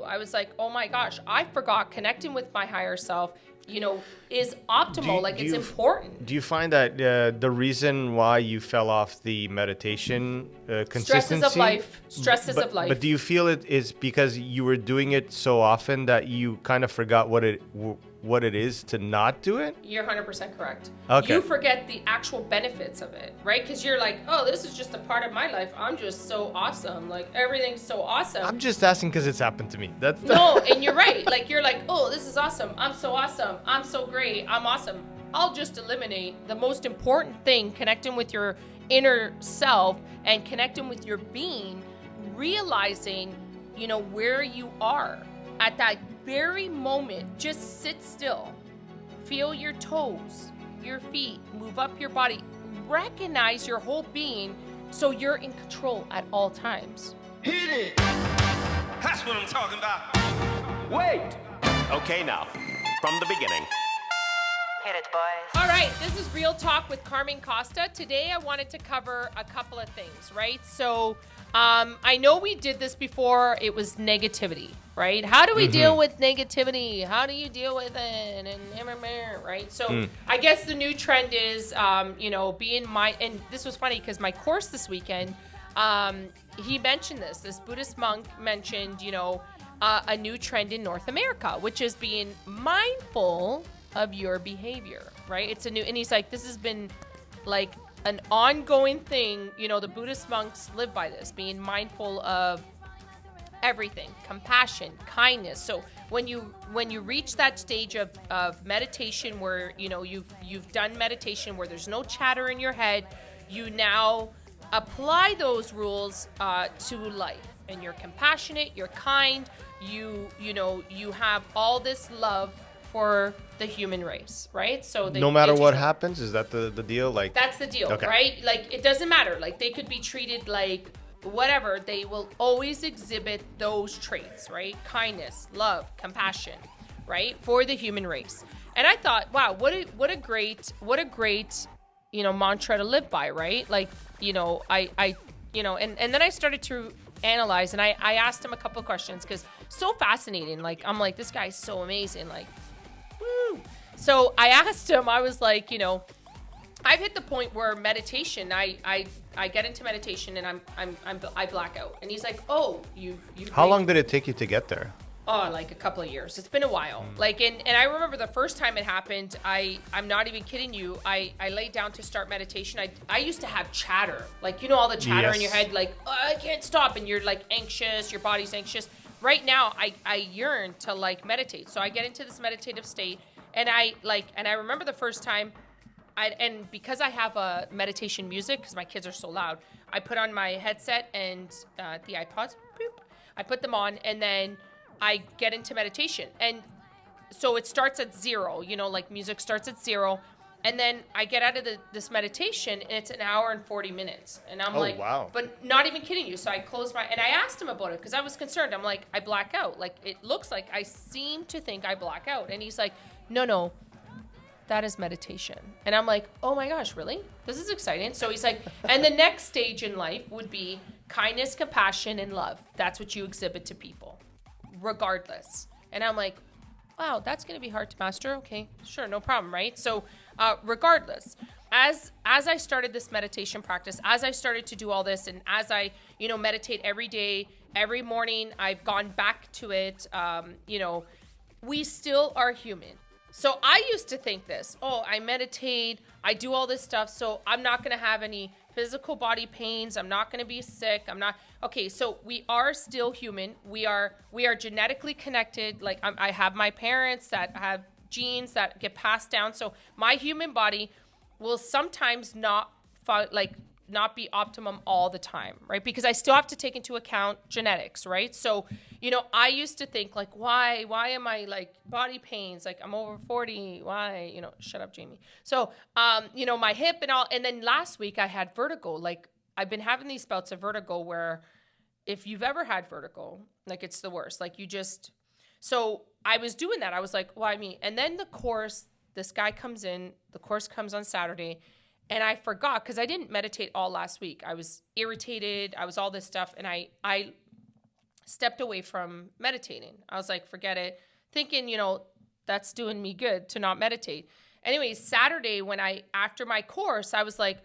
I was like, oh my gosh, I forgot connecting with my higher self, is optimal. It's important. Do you find that the reason why you fell off the meditation consistency? Stresses of life. But do you feel it is because you were doing it so often that you kind of forgot what it is to not do it? You're 100% correct. Okay. You forget the actual benefits of it, right? Because you're like, oh, this is just a part of my life. I'm just so awesome. Like, everything's so awesome. I'm just asking because it's happened to me. No, and you're right. Like, you're like, oh, this is awesome. I'm so awesome. I'm so great. I'm awesome. I'll just eliminate the most important thing, connecting with your inner self and connecting with your being, realizing, where you are at that very moment. Just sit still, feel your toes, your feet, move up your body, recognize your whole being so you're in control at all times. Hit it! That's what I'm talking about. Wait! Okay, now, from the beginning. Hit it, boys. All right, this is Real Talk with Carmen Costa. Today I wanted to cover a couple of things, right? So I know we did this before. It was negativity, right? How do we deal with negativity? How do you deal with it? And right? So I guess the new trend is, being and this was funny because my course this weekend, he mentioned this Buddhist monk mentioned, a new trend in North America, which is being mindful of your behavior, right? It's and he's like, this has been like an ongoing thing. The Buddhist monks live by this, being mindful of everything, compassion, kindness. So when you reach that stage of meditation where, you've done meditation where there's no chatter in your head, you now apply those rules to life, and you're compassionate, you're kind, you have all this love for the human race, right? So no matter what happens, is that the deal? Like, that's the deal, okay. Right? Like, it doesn't matter. Like, they could be treated like whatever. They will always exhibit those traits, right? Kindness, love, compassion, right? For the human race. And I thought, wow, what a great mantra to live by, right? Like, and then I started to analyze, and I asked him a couple of questions because so fascinating. Like, I'm like, this guy's so amazing. Like, woo. So I asked him, I was like, I've hit the point where meditation, I get into meditation and I black out. And he's like, oh, you. How long did it take you to get there? Oh, like a couple of years. It's been a while. Like, and I remember the first time it happened, I'm not even kidding you. I laid down to start meditation. I used to have chatter, like, all the chatter in your head, like, oh, I can't stop. And you're like anxious, your body's anxious. Right now, I yearn to like meditate. So I get into this meditative state, and I remember the first time, and because I have a meditation music, because my kids are so loud, I put on my headset and the iPods, boop, I put them on, and then I get into meditation. And so it starts at 0, like music starts at 0. And then I get out of this meditation, and it's an hour and 40 minutes. And I'm like, wow. But not even kidding you. So I closed and I asked him about it because I was concerned. I'm like, I black out. Like, it looks like I seem to think I black out. And he's like, no, that is meditation. And I'm like, oh my gosh, really? This is exciting. So he's like, and the next stage in life would be kindness, compassion, and love. That's what you exhibit to people, regardless. And I'm like, wow, that's going to be hard to master. Okay, sure, no problem, right? So regardless, as I started this meditation practice, as I started to do all this, and as I, meditate every day, every morning, I've gone back to it, we still are human. So I used to think this, I meditate, I do all this stuff, so I'm not going to have any physical body pains. I'm not going to be sick. Okay, so we are still human. We are genetically connected. Like, I have my parents that have genes that get passed down. So my human body will sometimes not be optimum all the time, right? Because I still have to take into account genetics, right? So, I used to think like, why am I like body pains? Like, I'm over 40. Why? Shut up, Jamie. So, my hip and all. And then last week I had vertigo. Like, I've been having these bouts of vertigo where if you've ever had vertigo, like, it's the worst. Like, so I was doing that. I was like, why me? And then this guy comes in, the course comes on Saturday, and I forgot because I didn't meditate all last week. I was irritated. I was all this stuff. And stepped away from meditating. I was like, forget it. Thinking, that's doing me good to not meditate. Anyways, Saturday after my course, I was like,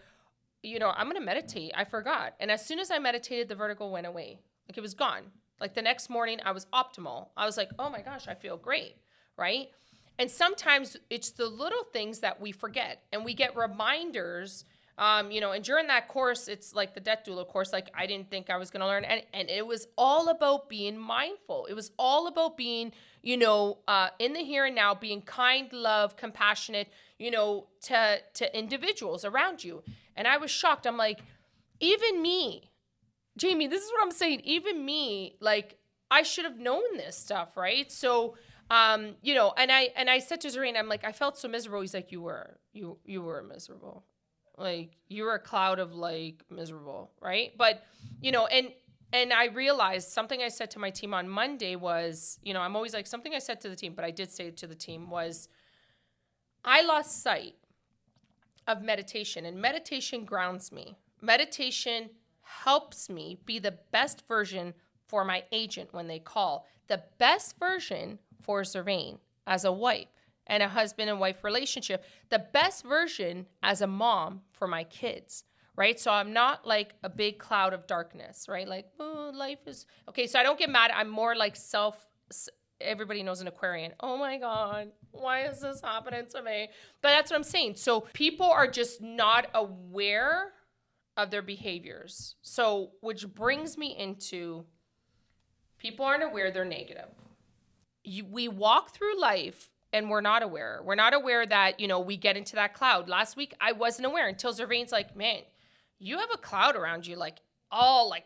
I'm going to meditate. I forgot. And as soon as I meditated, the vertigo went away. Like it was gone. Like the next morning I was optimal. I was like, oh my gosh, I feel great. Right. And sometimes it's the little things that we forget, and we get reminders. And during that course, it's like the death doula course. Like I didn't think I was going to learn. And it was all about being mindful. It was all about being, in the here and now, being kind, love, compassionate, to individuals around you. And I was shocked. I'm like, even me, Jamie, this is what I'm saying. Even me, like I should have known this stuff. Right. So, and I said to Zareen, I'm like, I felt so miserable. He's like, you were miserable. Like you were a cloud of like miserable, right? But, and I realized something I said to my team on Monday was, I'm always like, something I said to the team, but I did say it to the team was, I lost sight of meditation, and meditation grounds me. Meditation helps me be the best version for my agent when they call, the best version for Zervain as a wife and a husband and wife relationship, the best version as a mom for my kids, right? So I'm not like a big cloud of darkness, right? Like, oh, life is, okay, so I don't get mad. I'm more like everybody knows an Aquarian. Oh my God, why is this happening to me? But that's what I'm saying. So people are just not aware of their behaviors. So, which brings me into people aren't aware they're negative. We walk through life and we're not aware. We're not aware that, we get into that cloud. Last week, I wasn't aware until Zervain's like, man, you have a cloud around you, like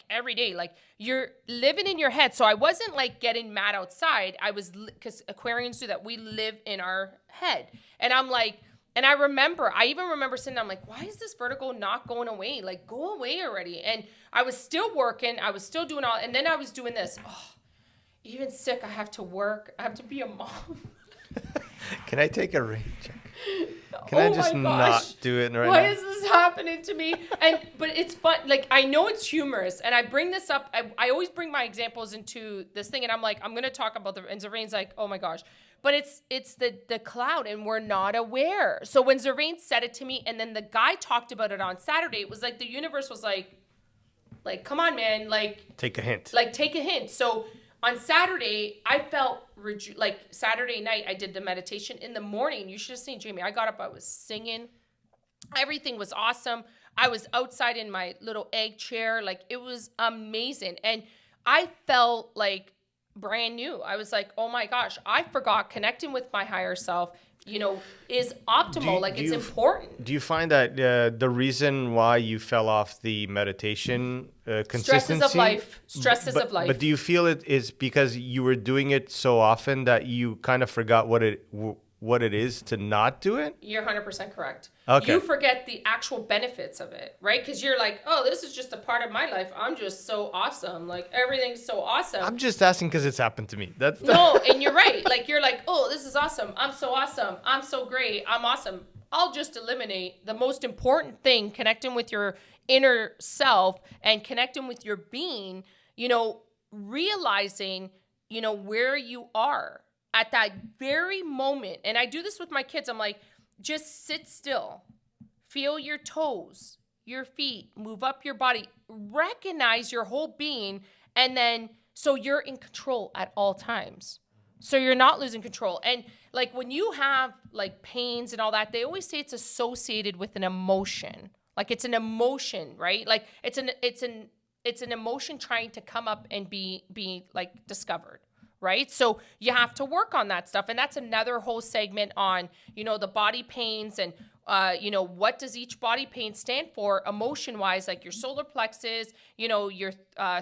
every day, like you're living in your head. So I wasn't like getting mad outside. I was, because Aquarians do that. We live in our head. And I'm like, and I even remember sitting, I'm like, why is this vertigo not going away? Like, go away already. And I was still working. I was still doing all, and then I was doing this. Oh, even sick, I have to work. I have to be a mom. Can I take a rain check? Can I just not do it right now? Why is this happening to me? But it's fun. Like, I know it's humorous, and I bring this up. I always bring my examples into this thing, and I'm like, I'm going to talk about and Zervain's like, oh my gosh. But it's the cloud, and we're not aware. So when Zervain said it to me, and then the guy talked about it on Saturday, it was like the universe was like, come on, man. Like, take a hint. Like, take a hint. So on Saturday, I felt like Saturday night, I did the meditation. In the morning, you should have seen Jamie. I got up, I was singing. Everything was awesome. I was outside in my little egg chair. Like, it was amazing. And I felt like brand new. I was like, oh my gosh, I forgot connecting with my higher self, is optimal. It's important. Do you find that the reason why you fell off the meditation consistency? Stresses of life. But do you feel it is because you were doing it so often that you kind of forgot what it is to not do it? You're 100% correct. Okay. You forget the actual benefits of it, right? Because you're like, oh, this is just a part of my life. I'm just so awesome. Like, everything's so awesome. I'm just asking because it's happened to me. No, and you're right. Like, you're like, oh, this is awesome. I'm so awesome. I'm so great. I'm awesome. I'll just eliminate the most important thing, connecting with your inner self and connecting with your being, realizing, where you are at that very moment. And I do this with my kids. I'm like, just sit still, feel your toes, your feet, move up your body, recognize your whole being. And then, so you're in control at all times. So you're not losing control. And like when you have like pains and all that, they always say it's associated with an emotion. Like it's an emotion, right? Like it's an emotion trying to come up and be like discovered. Right? So you have to work on that stuff. And that's another whole segment on, the body pains and, what does each body pain stand for emotion wise, like your solar plexus, your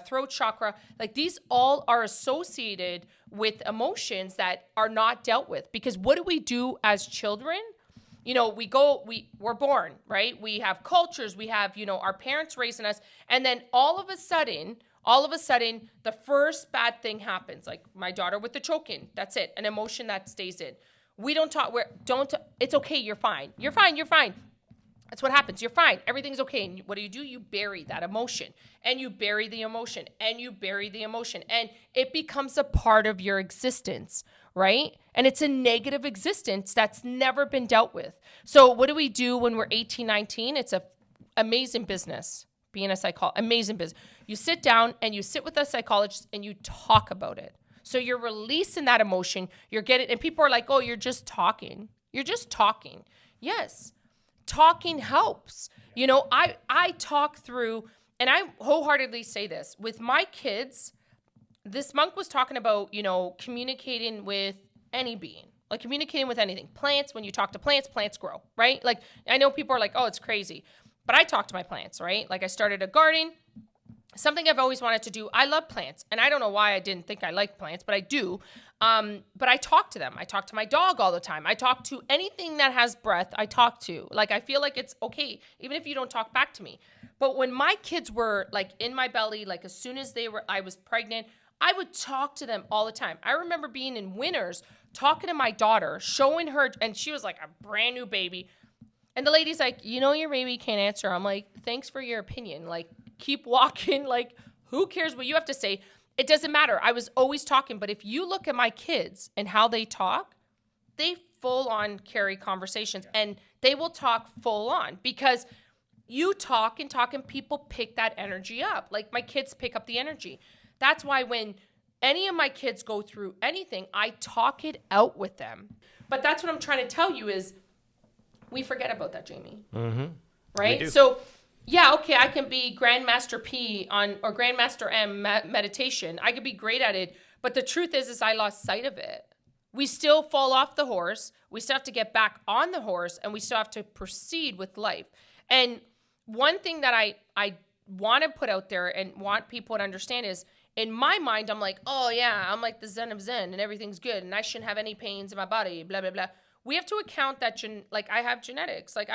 throat chakra, like these all are associated with emotions that are not dealt with. Because what do we do as children? We're born, right? We have cultures, we have, our parents raising us. And then all of a sudden, the first bad thing happens. Like my daughter with the choking. That's it. An emotion that stays in. We don't talk. It's okay. You're fine. You're fine. That's what happens. You're fine. Everything's okay. And what do? You bury that emotion, and you bury the emotion, and you bury the emotion, and it becomes a part of your existence, right? And it's a negative existence that's never been dealt with. So what do we do when we're 18, 19? It's a amazing business. Being a psychologist, amazing business. You sit down and you sit with a psychologist and you talk about it. So you're releasing that emotion. You're getting, and people are like, oh, you're just talking. You're just talking. Yes. Talking helps. You know, I talk through, and I wholeheartedly say this with my kids. This monk was talking about, you know, communicating with any being, like communicating with anything. Plants, when you talk to plants, plants grow, right? Like, I know people are like, oh, it's crazy, but I talk to my plants, right? Like, I started a garden, something I've always wanted to do. I love plants, and I don't know why I didn't think I liked plants, but I do. But I talk to them. I talk to my dog all the time. I talk to anything that has breath. I talk to. Like, I feel like it's okay, even if you don't talk back to me. But when my kids were like in my belly, like as soon as I was pregnant, I would talk to them all the time. I remember being in Winners, talking to my daughter, showing her, and she was like a brand new baby. And the lady's like, you know, your baby can't answer. I'm like, thanks for your opinion. Like, keep walking. Like, who cares what you have to say? It doesn't matter. I was always talking. But if you look at my kids and how they talk, they full on carry conversations, and they will talk full on because you talk and people pick that energy up. Like, my kids pick up the energy. That's why when any of my kids go through anything, I talk it out with them. But that's what I'm trying to tell you is we forget about that, Jamie. Mm-hmm. Right? So, yeah, okay, I can be Grandmaster P or Grandmaster M meditation. I could be great at it. But the truth is I lost sight of it. We still fall off the horse. We still have to get back on the horse, and we still have to proceed with life. And one thing that I want to put out there and want people to understand is, in my mind, I'm like, oh yeah, I'm like the Zen of Zen and everything's good and I shouldn't have any pains in my body, blah, blah, blah. We have to account that, like, I have genetics. Like,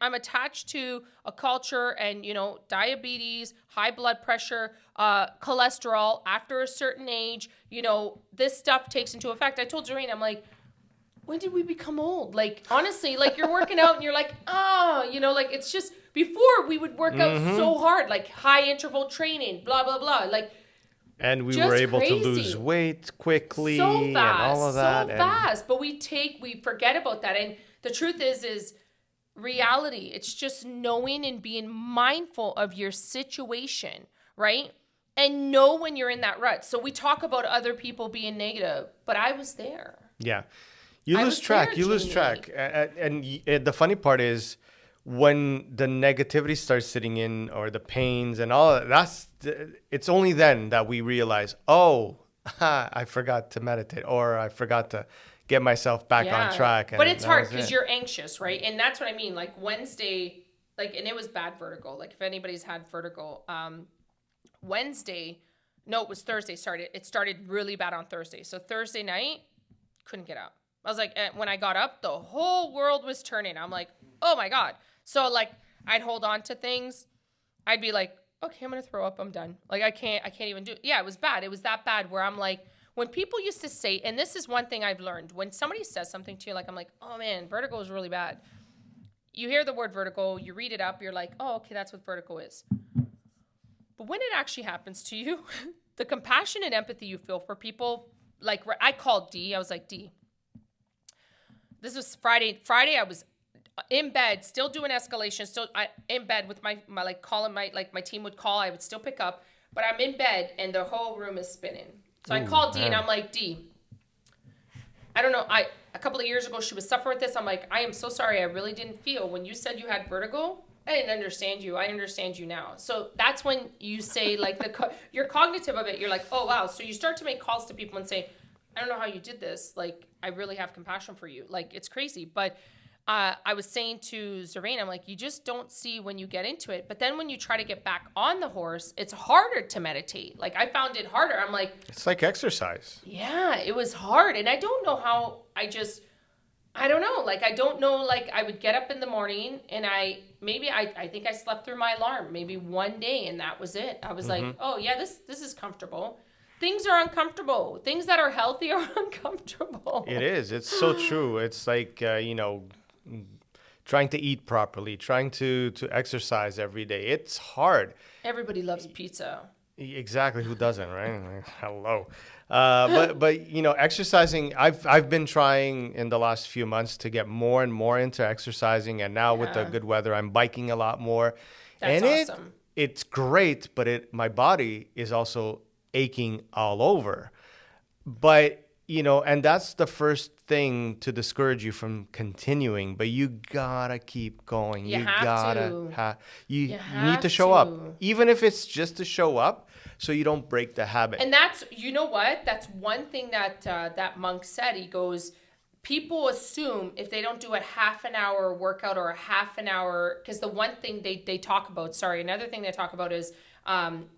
I'm attached to a culture and, you know, diabetes, high blood pressure, cholesterol after a certain age, you know, this stuff takes into effect. I told Doreen, I'm like, when did we become old? Like, honestly, like, you're working out and you're like, oh, you know, like, it's just, before we would work out so hard, like high interval training, blah, blah, blah. Like, and we were able to lose weight quickly and all of that. So fast. But we forget about that. And the truth is reality. It's just knowing and being mindful of your situation, right? And know when you're in that rut. So we talk about other people being negative, but I was there. Yeah. You lose track. And the funny part is, when the negativity starts sitting in, or the pains and all of that, it's only then that we realize, oh, I forgot to meditate, or I forgot to get myself back on track. But it's hard because you're anxious, right? And that's what I mean. Like, Wednesday, like, and it was bad vertigo. Like, if anybody's had vertigo, Wednesday, no, it was Thursday. It started really bad on Thursday. So Thursday night, couldn't get up. I was like, when I got up, the whole world was turning. I'm like, oh my God. So, like, I'd hold on to things. I'd be like, okay, I'm going to throw up. I'm done. Like, I can't even do it. Yeah, it was bad. It was that bad where I'm like, when people used to say, and this is one thing I've learned, when somebody says something to you, like, I'm like, oh man, vertigo is really bad. You hear the word vertigo, you read it up, you're like, oh, okay, that's what vertigo is. But when it actually happens to you, the compassion and empathy you feel for people, like, I called D. I was like, D. This was Friday. I was in bed, still doing escalation, in bed with my like calling my team would call, I would still pick up, but I'm in bed and the whole room is spinning. So I called D and I'm like, D, I don't know, a couple of years ago she was suffering with this. I'm like, I am so sorry, I really didn't feel when you said you had vertigo, I didn't understand you. I understand you now. So that's when you say, like, you're cognitive of it. You're like, oh wow. So you start to make calls to people and say, I don't know how you did this. Like, I really have compassion for you. Like, it's crazy. But I was saying to Zareen, I'm like, you just don't see when you get into it. But then when you try to get back on the horse, it's harder to meditate. Like, I found it harder. I'm like, it's like exercise. Yeah, it was hard. And I don't know how I don't know. Like, I don't know. Like, I would get up in the morning and I think I slept through my alarm maybe one day and that was it. I was like, oh yeah, this is comfortable. Things are uncomfortable. Things that are healthy are uncomfortable. It is. It's so true. It's like, trying to eat properly, trying to exercise every day. It's hard. Everybody loves pizza. Exactly. Who doesn't, right? Like, hello. But you know, exercising, I've been trying in the last few months to get more and more into exercising. And now with the Yeah. good weather, I'm biking a lot more. That's And awesome. it's great, but my body is also aching all over. But, you know, and that's the first thing to discourage you from continuing. But you gotta keep going. You have gotta to. you need have to show up, to. even if it's just to show up, so you don't break the habit. And that's, you know what? That's one thing that that monk said. He goes, people assume if they don't do a half an hour workout or a half an hour, because the one thing they talk about, another thing they talk about is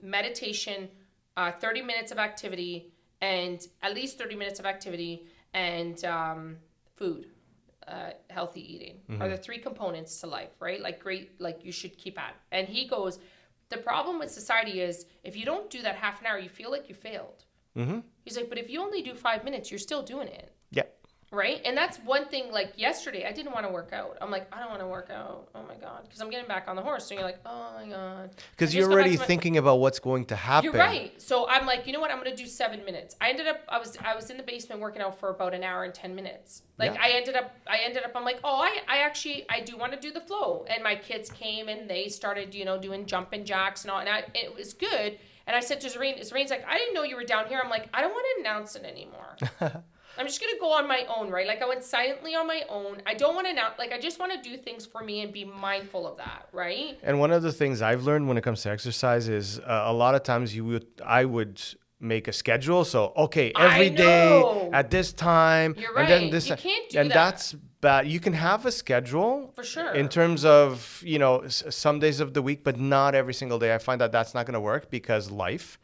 meditation, 30 minutes of activity, and at least 30 minutes of activity, and food, healthy eating are the three components to life, right? Like you should keep at. And he goes, the problem with society is if you don't do that half an hour, you feel like you failed. He's like, but if you only do 5 minutes, you're still doing it. Yeah. Right? And that's one thing, like yesterday, I didn't want to work out. I'm like, I don't want to work out. Oh my God. Because I'm getting back on the horse. So you're like, oh my God. Because you're already thinking about what's going to happen. You're right. So I'm like, you know what? I'm going to do 7 minutes. I was in the basement working out for about an hour and 10 minutes. Like Yeah. I ended up, I'm like, oh, I do want to do the flow. And my kids came and they started, you know, doing jumping jacks and all. And it was good. And I said to Zareen's like, I didn't know you were down here. I'm like, I don't want to announce it anymore. I'm just going to go on my own, right? Like I went silently on my own. I don't want to announce, like I just want to do things for me and be mindful of that, right? And one of the things I've learned when it comes to exercise is a lot of times I would make a schedule. So, okay, every day at this time. You're and then right. this You time. can't do and that. that's bad. You can have a schedule. For sure. In terms of, you know, some days of the week, but not every single day. I find that that's not going to work because life.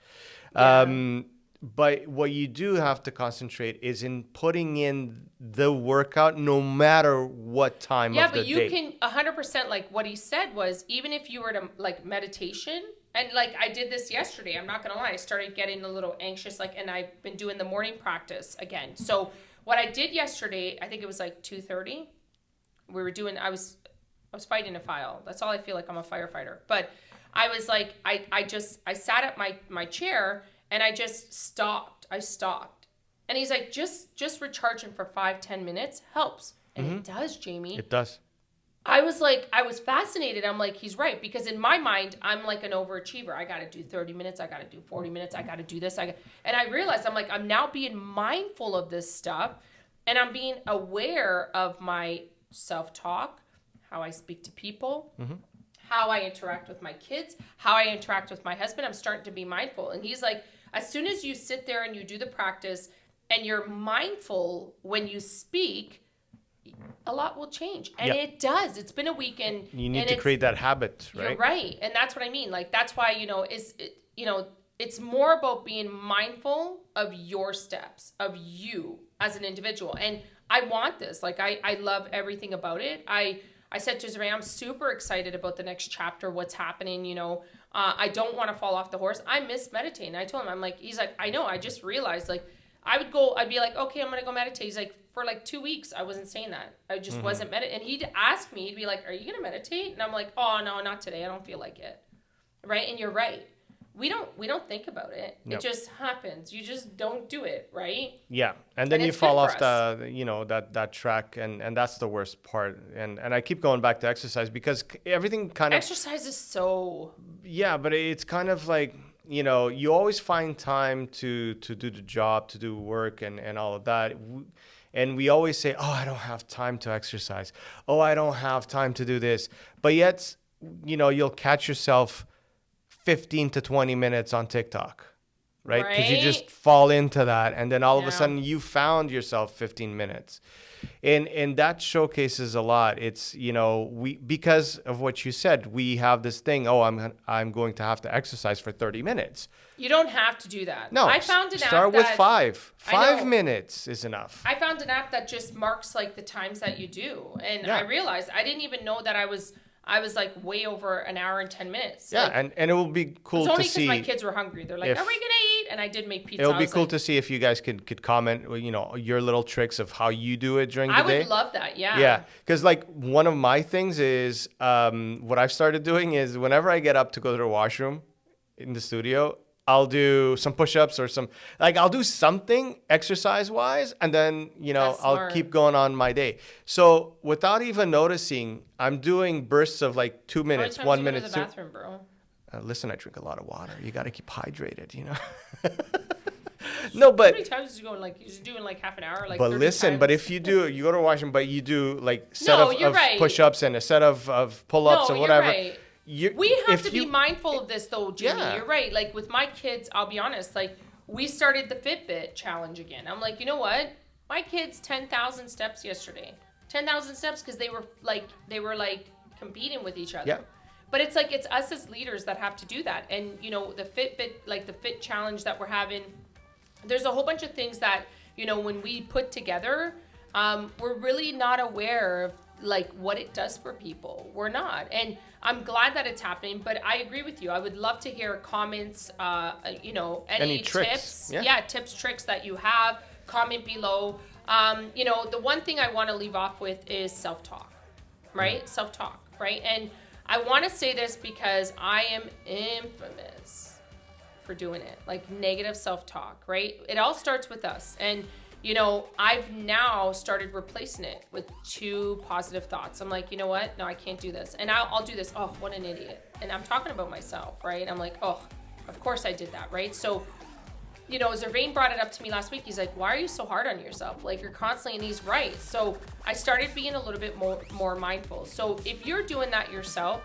Yeah. But what you do have to concentrate is in putting in the workout no matter what time of the day. Yeah, but you can 100%, like what he said was, even if you were to like meditation, and like I did this yesterday, I'm not going to lie, I started getting a little anxious, like, and I've been doing the morning practice again. So what I did yesterday, I think it was like 2:30. I was fighting a fire. That's all I feel like. I'm a firefighter. But I was like, I sat at my chair and I just stopped. I stopped. And he's like, just recharging for 5-10 minutes helps. And it does, Jamie. It does. I was fascinated. I'm like, he's right. Because in my mind, I'm like an overachiever. I got to do 30 minutes. I got to do 40 minutes. I got to do this. And I realized, I'm like, I'm now being mindful of this stuff. And I'm being aware of my self-talk, how I speak to people, how I interact with my kids, how I interact with my husband. I'm starting to be mindful. And he's like, as soon as you sit there and you do the practice and you're mindful when you speak, a lot will change. And it does. It's been a week and you need to create that habit, right? You're right. And that's what I mean. Like, that's why, it's more about being mindful of your steps, of you as an individual. And I want this. Like, I love everything about it. I said to Zray, I'm super excited about the next chapter, what's happening, I don't want to fall off the horse. I miss meditating. I told him, he's like, I know, I just realized, like, I'd be like, okay, I'm going to go meditate. He's like, for like 2 weeks, I wasn't saying that. I just wasn't meditating. And he'd ask me, he'd be like, are you going to meditate? And I'm like, oh, no, not today. I don't feel like it. Right? And you're right. We don't think about it. Nope. It just happens. You just don't do it, right? Yeah, and then you it's fall good off for that track, and that's the worst part. And I keep going back to exercise because everything kind of Exercise is so... Yeah, but it's kind of like, you always find time to do the job, to do work, and all of that. And we always say, oh, I don't have time to exercise. Oh, I don't have time to do this. But yet, you'll catch yourself 15 to 20 minutes on TikTok, right? Because you just fall into that. And then all of a sudden you found yourself 15 minutes. And that showcases a lot. It's, because of what you said, we have this thing, I'm going to have to exercise for 30 minutes. You don't have to do that. No, I found an start app with that, 5. I know. 5 minutes is enough. I found an app that just marks like the times that you do. And I realized I didn't even know that I was I was like way over an hour and 10 minutes. Yeah, like, and it will be cool it's to only see. because my kids were hungry. They're like, if- "Are we gonna eat?" And I did make pizza. It'll I be was cool like, to see if you guys could comment, you know, your little tricks of how you do it during the I day. would love that. Yeah. Yeah, because like one of my things is what I've started doing is whenever I get up to go to the washroom in the studio, I'll do some push-ups or I'll do something exercise-wise, and then, you know, That's I'll smart. keep going on my day. So without even noticing, I'm doing bursts of like 2 How many minutes, times 1 do you go to minute. the bathroom, bro? Listen, I drink a lot of water. You got to keep hydrated, you know. No, but How many times is you going? Like, you're doing like half an hour? Like, but 30 listen, but times? if you go to washroom, but you do like set No, of you're right. push-ups and a set of pull-ups No, and you're whatever. right. You- We have if to be you- mindful of this, though, Jimmy. Yeah. You're right. Like with my kids, I'll be honest. Like we started the Fitbit challenge again. I'm like, you know what? My kids 10,000 steps yesterday. 10,000 steps because they were like competing with each other. Yeah. But it's like it's us as leaders that have to do that. And you know the Fitbit, like the Fit challenge that we're having. There's a whole bunch of things that you know when we put together, we're really not aware of like what it does for people. We're not, and I'm glad that it's happening. But I agree with you. I would love to hear comments. You know, any tricks? tips? Yeah. Tips, tricks that you have. Comment below. You know, the one thing I want to leave off with is self-talk, right? Self-talk, right? And I want to say this because I am infamous for doing it, like negative self-talk, right? It all starts with us. And, you know, I've now started replacing it with 2 positive thoughts. I'm like, you know what? No, I can't do this. And I'll do this. Oh, what an idiot. And I'm talking about myself, right? I'm like, oh, of course I did that, right? So, you know, Zervain brought it up to me last week. He's like, why are you so hard on yourself? Like, you're constantly, and he's right. So I started being a little bit more mindful. So if you're doing that yourself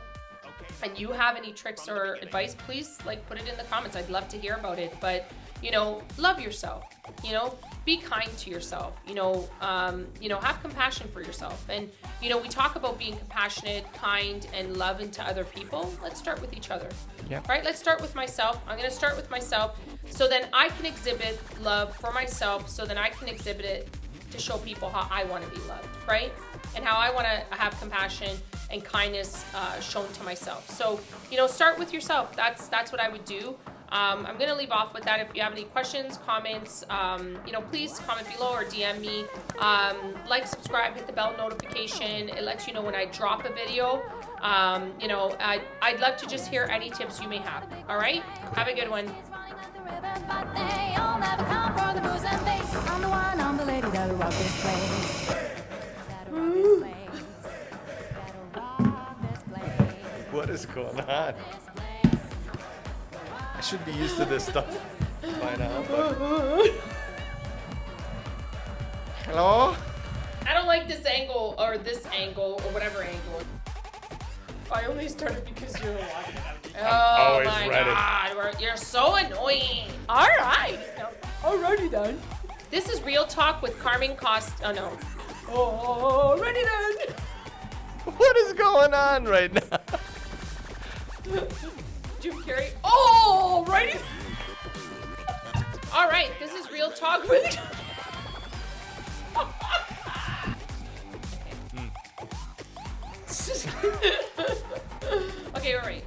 and you have any tricks or advice, please like put it in the comments. I'd love to hear about it. But, you know, love yourself, you know, be kind to yourself, you know, have compassion for yourself. And, you know, we talk about being compassionate, kind, and loving to other people. Let's start with each other. Yeah. Right? Let's start with myself. I'm going to start with myself so then I can exhibit love for myself, so then I can exhibit it to show people how I want to be loved, right? And how I want to have compassion and kindness shown to myself. So, you know, start with yourself. That's what I would do. I'm going to leave off with that. If you have any questions, comments, you know, please comment below or DM me. Like, subscribe, hit the bell notification. It lets you know when I drop a video. You know, I'd love to just hear any tips you may have. All right? Have a good one. What is going on? I should be used to this stuff by now. But... Hello? I don't like this angle or whatever angle. I only started because you're watching. Oh always my ready. God, you're so annoying. All right. Alrighty then. This is Real Talk with Carmen Cost. Oh no. Alrighty then. What is going on right now? Jim Carrey. Oh, alrighty. All right. This is Real Talk with. Okay, all right.